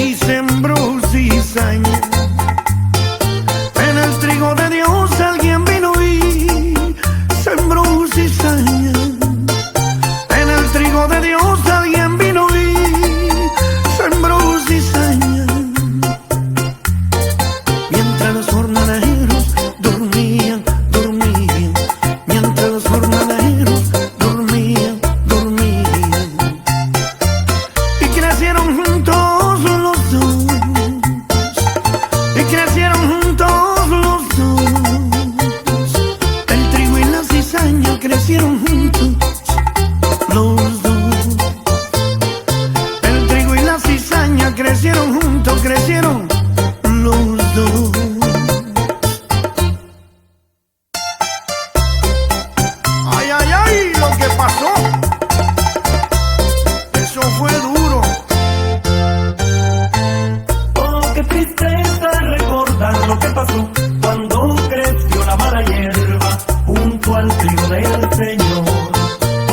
y sembró cizaña. En el trigo de Dios alguien vino y sembró cizaña. En el trigo de Dios alguien vino y sembró cizaña. Mientras los jornaleros dormían, dormían. Mientras los jornaleros dormían, dormían. Y crecieron juntos los dos. Y crecieron juntos los dos. El trigo y la cizaña crecieron juntos los dos. El trigo y la cizaña crecieron juntos, crecieron los dos. Ay, ay, ay, lo que pasó, eso fue duro. Oh, qué tristeza recordar lo que pasó cuando creció la mala hierba junto al trigo del Señor.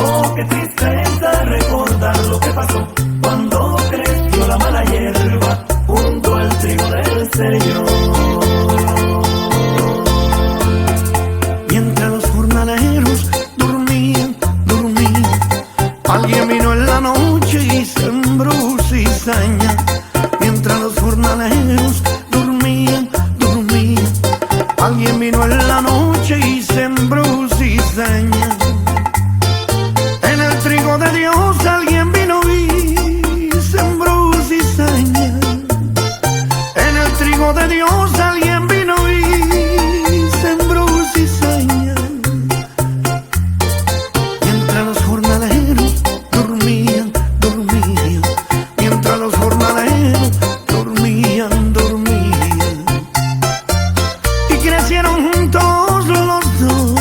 Oh, qué tristeza recordar lo que pasó cuando creció la mala hierba junto al trigo del Señor. Mientras los jornaleros dormían, dormían, alguien vino en la noche y sembró cizaña. Mientras los jornaleros dormían, dormían, alguien vino en la noche y sembró cizaña. En el trigo de Dios alguien vino y sembró cizaña. En el trigo de Dios alguien vino y sembró cizaña. Mientras los jornaleros dormían, dormían. Mientras los jornaleros dormían, dormían. Y crecieron juntos los dos.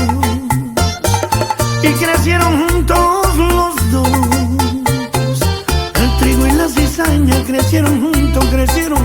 Y crecieron juntos los dos. El trigo y la cizaña crecieron juntos, crecieron